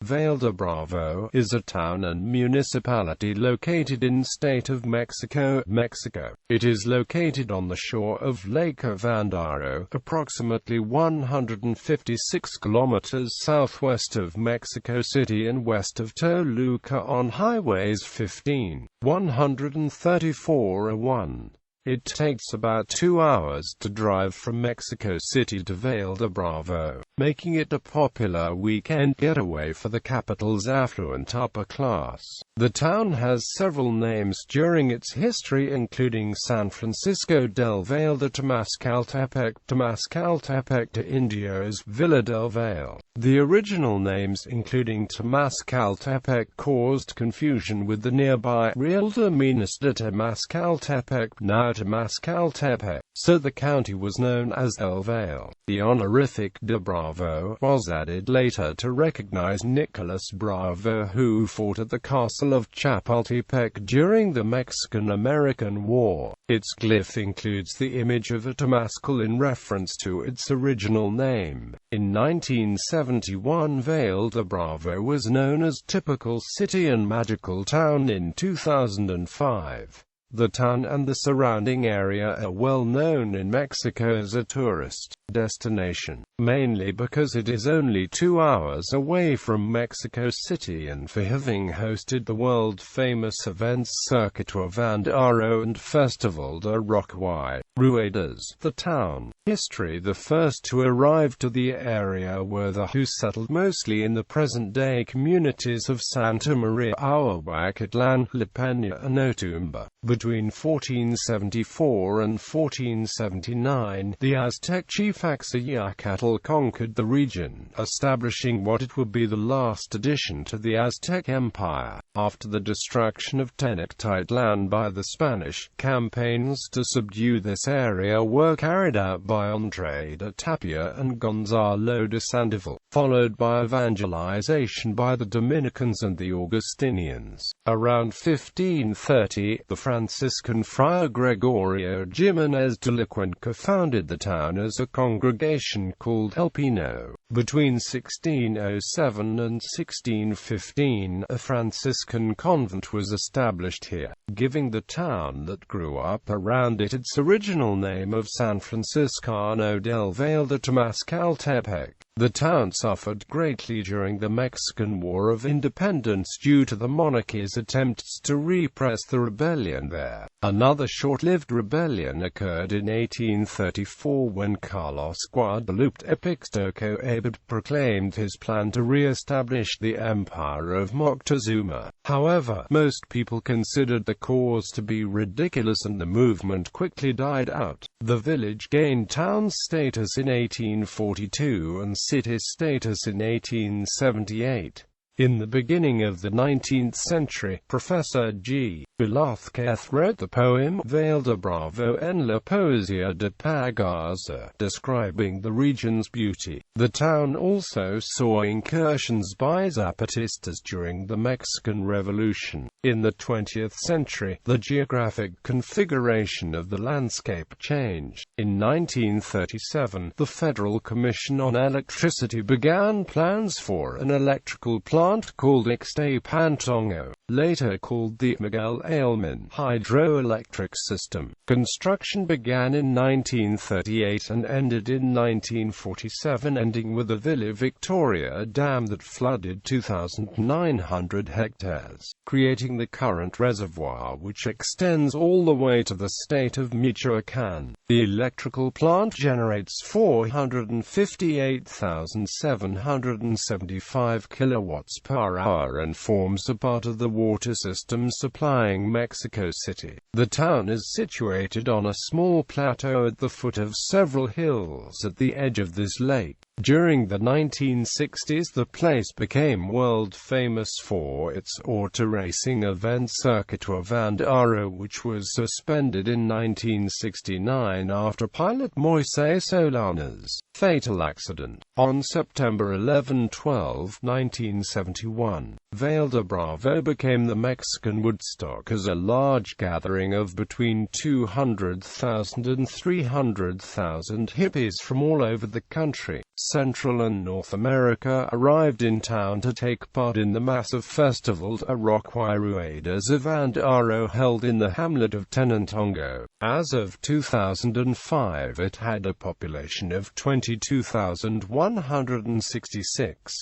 Valle de Bravo is a town and municipality located in state of Mexico, Mexico. It is located on the shore of Lake Avándaro, approximately 156 kilometers southwest of Mexico City and west of Toluca on highways 15, 134 and 1. It takes about 2 hours to drive from Mexico City to Valle de Bravo, making it a popular weekend getaway for the capital's affluent upper class. The town has several names during its history, including San Francisco del Valle de Temascaltepec, Temascaltepec de Indios, Villa del Valle. The original names, including Temascaltepec, caused confusion with the nearby Real de Minas de Temascaltepec, now Temascaltepec, so the county was known as El Valle. The honorific de Bravo was added later to recognize Nicolas Bravo, who fought at the castle of Chapultepec during the Mexican-American War. Its glyph includes the image of a Temascal in reference to its original name. In 1971, Valle de Bravo was known as Typical City and Magical Town. In 2005, the town and the surrounding area are well known in Mexico as a tourist destination, mainly because it is only 2 hours away from Mexico City and for having hosted the world-famous events Circuit Avándaro and Festival de Rock y Ruedas. The town history: the first to arrive to the area were the who settled mostly in the present-day communities of Santa Maria, Ahuacatlan, La Peña and Otumba. Between 1474 and 1479, the Aztec chief Axayacatl conquered the region, establishing what it would be the last addition to the Aztec Empire. After the destruction of Tenochtitlan by the Spanish, campaigns to subdue this area were carried out by André de Tapia and Gonzalo de Sandoval, followed by evangelization by the Dominicans and the Augustinians. Around 1530, the Franciscan friar Gregorio Jimenez de la Cuenca founded the town as a congregation called El Pino. Between 1607 and 1615, a Franciscan convent was established here, giving the town that grew up around it its original name of San Franciscano del Valle de Temascaltepec. The town suffered greatly during the Mexican War of Independence due to the monarchy's attempts to repress the rebellion there. Another short-lived rebellion occurred in 1834 when Carlos Guadalupe Epixtoco Abad proclaimed his plan to re-establish the Empire of Moctezuma. However, most people considered the cause to be ridiculous and the movement quickly died out. The village gained town status in 1842 and city status in 1878. In the beginning of the 19th century, Professor G. Velázquez wrote the poem Valle de Bravo en la Poesía de Pagarza, describing the region's beauty. The town also saw incursions by Zapatistas during the Mexican Revolution. In the 20th century, the geographic configuration of the landscape changed. In 1937, the Federal Commission on Electricity began plans for an electrical plant called Ixtapantongo, later called the Miguel Ailman hydroelectric system. Construction began in 1938 and ended in 1947, ending with the Villa Victoria Dam that flooded 2,900 hectares, creating the current reservoir which extends all the way to the state of Michoacán. The electrical plant generates 458,775 kilowatts per hour and forms a part of the water system supplying Mexico City. The town is situated on a small plateau at the foot of several hills at the edge of this lake. During the 1960s, the place became world famous for its auto racing event Circuit Avándaro, which was suspended in 1969 after pilot Moisés Solana's fatal accident. On September 11–12, 1971, Valle de Bravo became the Mexican Woodstock as a large gathering of between 200,000 and 300,000 hippies from all over the country Central and North America arrived in town to take part in the massive festival de Ruedas Avándaro held in the hamlet of Tenantongo. As of 2005, it had a population of 22,166.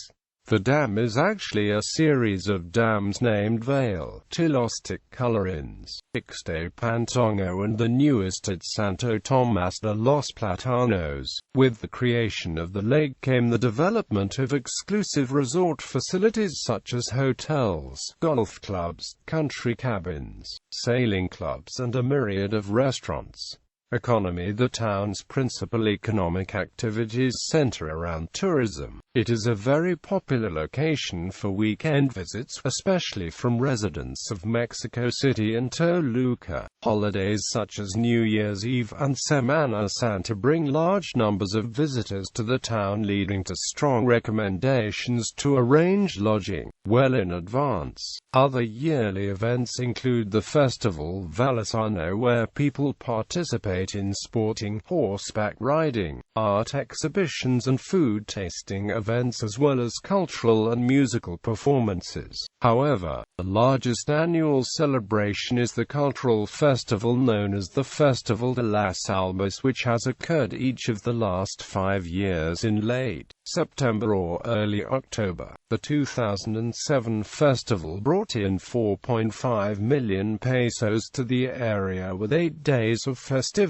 The dam is actually a series of dams named Valle de Pantongo and the newest at Santo Tomás de los Platanos. With the creation of the lake came the development of exclusive resort facilities such as hotels, golf clubs, country cabins, sailing clubs and a myriad of restaurants. Economy. The town's principal economic activities center around tourism. It is a very popular location for weekend visits, especially from residents of Mexico City and Toluca. Holidays such as New Year's Eve and Semana Santa bring large numbers of visitors to the town, leading to strong recommendations to arrange lodging well in advance. Other yearly events include the festival Vallecano, where people participate in sporting, horseback riding, art exhibitions and food tasting events, as well as cultural and musical performances. However, the largest annual celebration is the cultural festival known as the Festival de las Almas, which has occurred each of the last 5 years in late September or early October. The 2007 festival brought in 4.5 million pesos to the area with 8 days of festivities,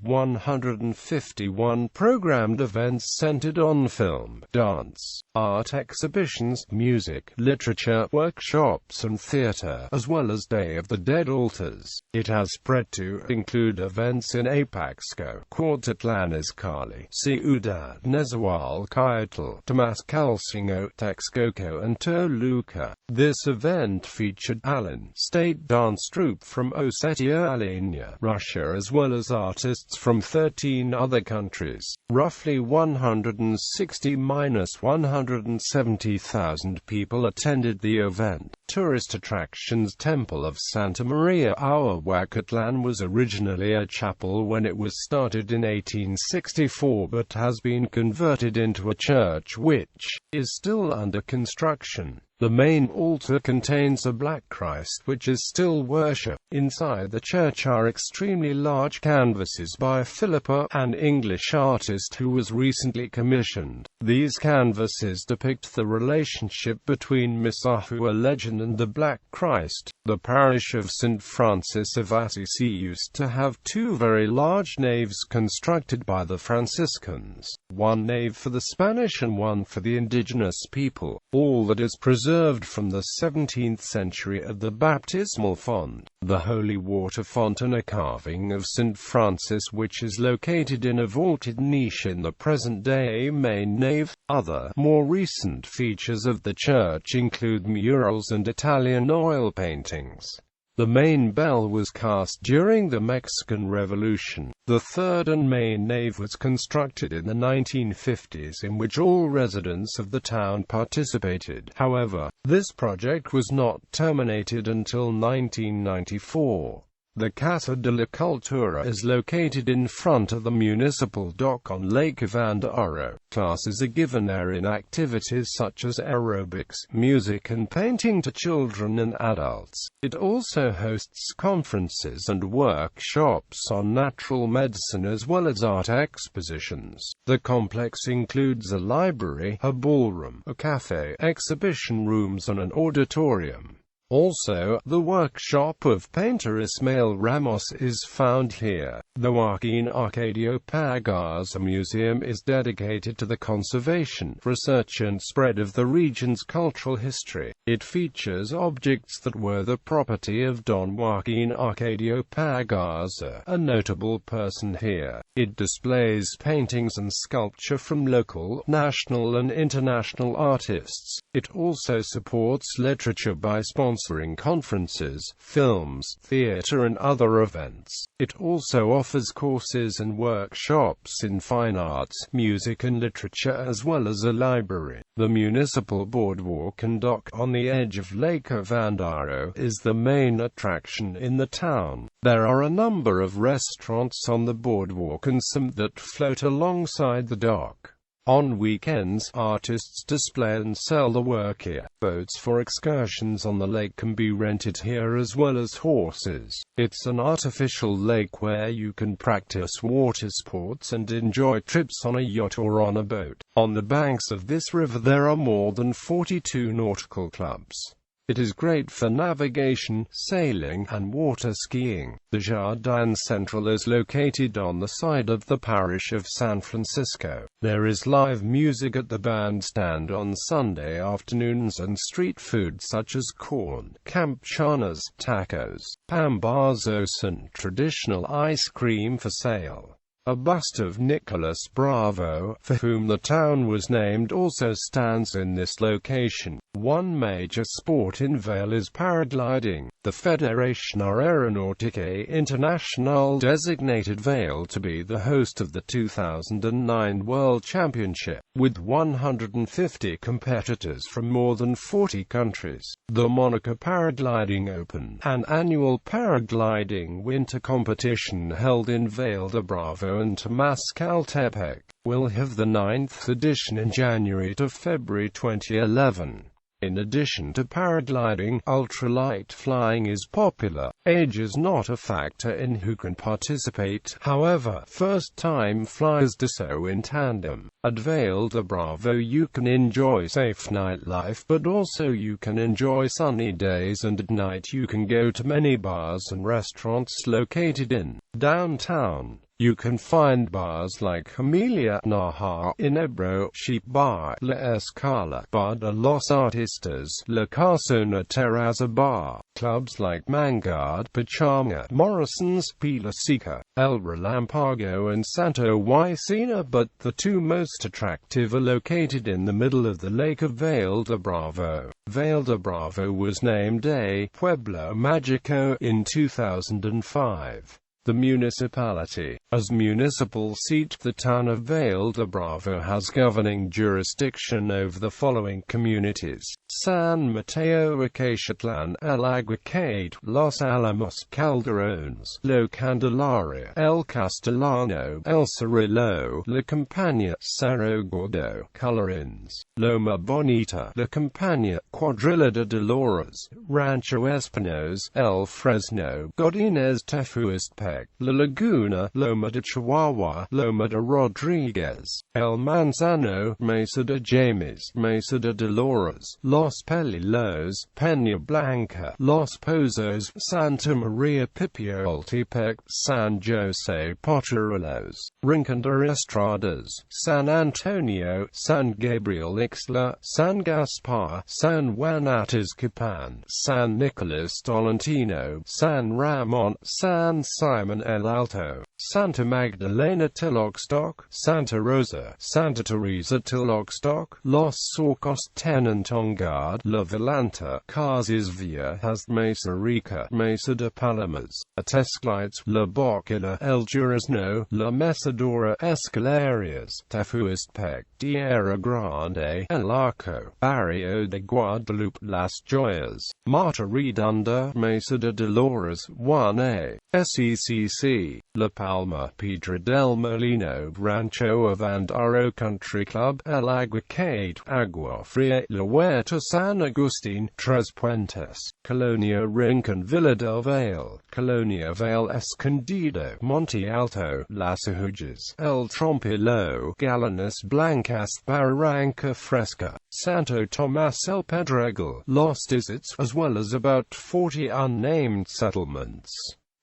151 programmed events centered on film, dance, art exhibitions, music, literature, workshops and theater, as well as Day of the Dead altars. It has spread to include events in Apaxco, Cuautitlán-Izcalli, Ciudad Nezahualcóyotl, Temascaltepec, Texcoco and Toluca. This event featured Alan, state dance troupe from Ossetia Alenia, Russia, as well as artists from 13 other countries. Roughly 170,000 people attended the event. Tourist attractions. Temple of Santa Maria Ahuacatlan was originally a chapel when it was started in 1864, but has been converted into a church which is still under construction. The main altar contains a Black Christ which is still worshipped. Inside the church are extremely large canvases by Philippa, an English artist who was recently commissioned. These canvases depict the relationship between Misahu, a legend, and the Black Christ. The parish of St. Francis of Assisi used to have 2 very large naves constructed by the Franciscans, one nave for the Spanish and one for the indigenous people. All that is preserved from the 17th century of the baptismal font, the holy water font, and a carving of St. Francis which is located in a vaulted niche in the present-day main nave. Other, more recent features of the church include murals and Italian oil paintings. The main bell was cast during the Mexican Revolution. The third and main nave was constructed in the 1950s, in which all residents of the town participated. However, this project was not terminated until 1994. The Casa de la Cultura is located in front of the municipal dock on Lake Avándaro. Classes are given there in activities such as aerobics, music and painting to children and adults. It also hosts conferences and workshops on natural medicine as well as art expositions. The complex includes a library, a ballroom, a cafe, exhibition rooms and an auditorium. Also, the workshop of painter Ismael Ramos is found here. The Joaquin Arcadio Pagaza Museum is dedicated to the conservation, research and spread of the region's cultural history. It features objects that were the property of Don Joaquin Arcadio Pagaza, a notable person here. It displays paintings and sculpture from local, national and international artists. It also supports literature by sponsoring conferences, films, theater and other events. It also offers courses and workshops in fine arts, music and literature, as well as a library. The municipal boardwalk and dock on the edge of Lake Avándaro is the main attraction in the town. There are a number of restaurants on the boardwalk and some that float alongside the dock. On weekends, artists display and sell their work here. Boats for excursions on the lake can be rented here as well as horses. It's an artificial lake where you can practice water sports and enjoy trips on a yacht or on a boat. On the banks of this river there are more than 42 nautical clubs. It is great for navigation, sailing, and water skiing. The Jardin Central is located on the side of the parish of San Francisco. There is live music at the bandstand on Sunday afternoons and street food such as corn, campuchanas, tacos, pambazos, and traditional ice cream for sale. A bust of Nicolas Bravo, for whom the town was named, also stands in this location. One major sport in Vail is paragliding. The Fédération Aéronautique Internationale designated Vail to be the host of the 2009 World Championship, with 150 competitors from more than 40 countries. The Monaco Paragliding Open, an annual paragliding winter competition held in Valle de Bravo and Temascaltepec, will have the 9th edition in January to February 2011. In addition to paragliding, ultralight flying is popular. Age is not a factor in who can participate, however, first-time flyers do so in tandem. At Valle de Bravo you can enjoy safe nightlife, but also you can enjoy sunny days, and at night you can go to many bars and restaurants located in downtown. You can find bars like Amelia Naha, Inebro, Sheep Bar, La Escala, Bar de los Artistas, La Casona Terraza Bar, clubs like Mangard, Pachanga, Morrison's, Pila Seca, El Relampago and Santo Ysena, but the two most attractive are located in the middle of the lake of Valle de Bravo. Valle de Bravo was named a Pueblo Mágico in 2005. The municipality, as municipal seat, the town of Valle de Bravo has governing jurisdiction over the following communities: San Mateo, Acaciatlan, El Aguacate, Los Alamos, Calderones, La Candelaria, El Castellano, El Cirillo, La Campana, Cerro Gordo, Colorines, Loma Bonita, La Campana, Cuadrilla de Dolores, Rancho Espinos, El Fresno, Godinez, Tefuistepec, La Laguna, Loma de Chihuahua, Loma de Rodriguez, El Manzano, Mesa de James, Mesa de Dolores, Los Pelilos, Peña Blanca, Los Pozos, Santa Maria Pipioltepec, San Jose Pochurros, Rincon de Estradas, San Antonio, San Gabriel Ixtla, San Gaspar, San Juan Atizcapan, San Nicolas Tolentino, San Ramon, San Simon El Alto, Santa Magdalena Tloxtoc, Santa Rosa, Santa Teresa Tloxtoc, Los Surcos Tenantongard, La Volanta, Casas Viejas, Mesa Rica, Mesa de Palomas, Atesclites, La Boquilla, El Durazno, La Mesadora, Escalarias, Tefuistepec, Tierra Grande, El Arco, Barrio de Guadalupe, Las Joyas, Marta Redonda, Mesa de Dolores, 1A, SECC, La Palma, Piedra del Molino, Rancho Avándaro Country Club, El Aguacate, Agua Fria, La Huerta, San Agustin, Tres Puentes, Colonia Rincon, Villa del Valle, Colonia Valle Escondido, Monte Alto, Las Ajujas, El Trompillo, Galanas Blancas, Barranca Fresca, Santo Tomas el Pedregal, Los Deserts, as well as about 40 unnamed settlements.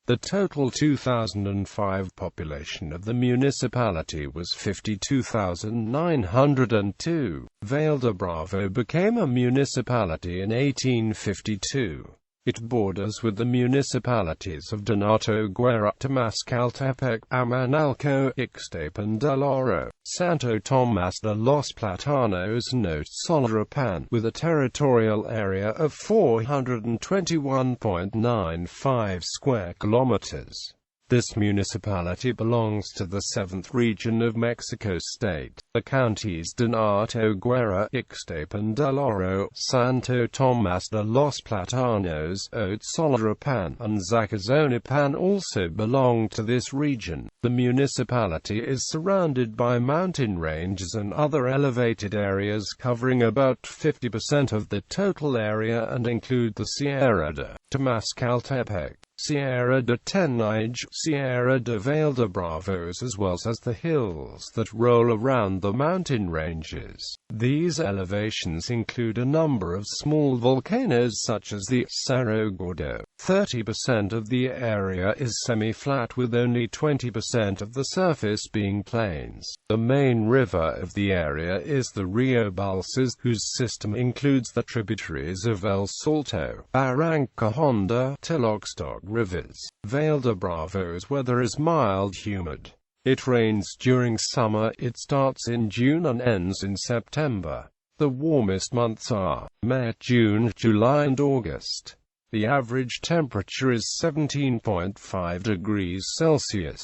The total 2005 population of the municipality was 52,902. Valle de Bravo became a municipality in 1852. It borders with the municipalities of Donato Guerra, Temascaltepec, Amanalco, Ixtape and Del Oro, Santo Tomas de los Platanos and Solorapan, with a territorial area of 421.95 square kilometers. This municipality belongs to the 7th region of Mexico State. The counties de Norte, Guerra, Ixtapan del Oro, Santo Tomás de los Platanos, Otzolapan, and Zacazonipan also belong to this region. The municipality is surrounded by mountain ranges and other elevated areas covering about 50% of the total area and include the Sierra de Temascaltepec, Sierra de Tenige, Sierra de Valle de Bravo, as well as the hills that roll around the mountain ranges. These elevations include a number of small volcanoes such as the Cerro Gordo. 30% of the area is semi-flat with only 20% of the surface being plains. The main river of the area is the Rio Balsas, whose system includes the tributaries of El Salto, Barranca Honda, Teloxtoc rivers. Valle de Bravo's weather is mild humid. It rains during summer. It starts in June and ends in September. The warmest months are May, June, July and August. The average temperature is 17.5 degrees Celsius.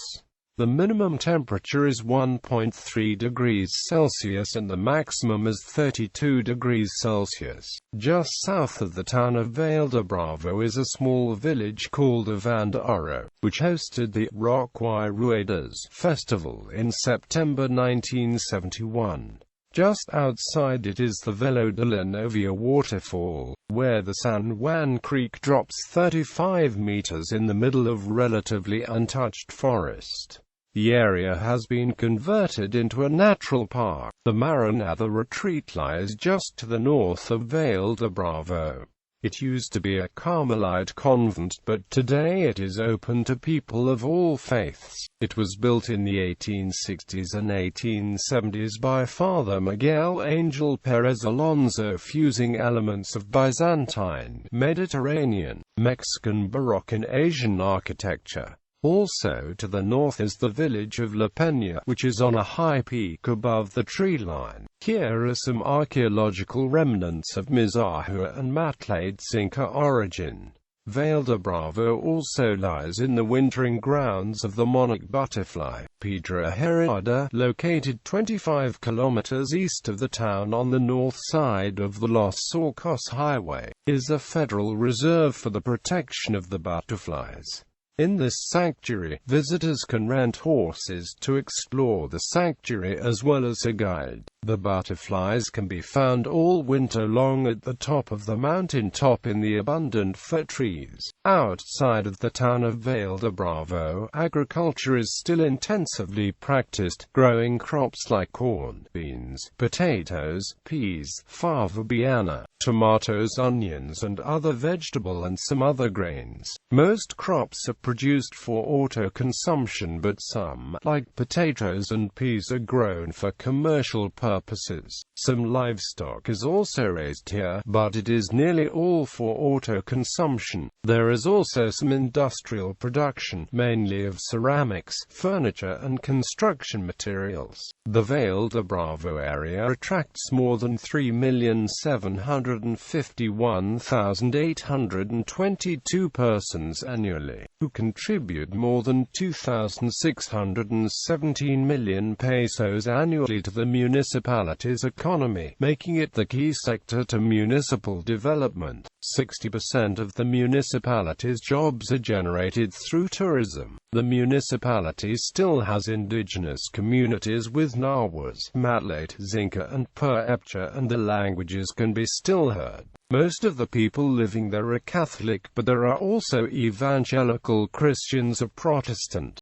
The minimum temperature is 1.3 degrees Celsius and the maximum is 32 degrees Celsius. Just south of the town of Valle de Bravo is a small village called Avándaro, which hosted the Rockaway Ruedas festival in September 1971. Just outside it is the Velo de la Novia waterfall, where the San Juan Creek drops 35 meters in the middle of relatively untouched forest. The area has been converted into a natural park. The Maranatha retreat lies just to the north of Valle de Bravo. It used to be a Carmelite convent, but today it is open to people of all faiths. It was built in the 1860s and 1870s by Father Miguel Angel Perez Alonso, fusing elements of Byzantine, Mediterranean, Mexican, Baroque and Asian architecture. Also to the north is the village of La Peña, which is on a high peak above the tree line. Here are some archaeological remnants of Mizahua and Matlaitzinca origin. Valle de Bravo also lies in the wintering grounds of the monarch butterfly. Piedra Herrada, located 25 kilometers east of the town on the north side of the Los Surcos Highway, is a federal reserve for the protection of the butterflies. In this sanctuary, visitors can rent horses to explore the sanctuary as well as a guide. The butterflies can be found all winter long at the top of the mountain top in the abundant fir trees. Outside of the town of Valle de Bravo, agriculture is still intensively practiced, growing crops like corn, beans, potatoes, peas, fava beana, tomatoes, onions and other vegetable and some other grains. Most crops are produced for auto-consumption, but some, like potatoes and peas, are grown for commercial purposes. Some livestock is also raised here, but it is nearly all for auto-consumption. There is also some industrial production, mainly of ceramics, furniture and construction materials. The Valle de Bravo area attracts more than 3,751,822 persons annually, who contribute more than 2,617 million pesos annually to the municipality's economy, making it the key sector to municipal development. 60% of the municipality's jobs are generated through tourism. The municipality still has indigenous communities with Nahuas, Matlaitzinca and Puebcha, and the languages can be still heard. Most of the people living there are Catholic, but there are also evangelical Christians or Protestant.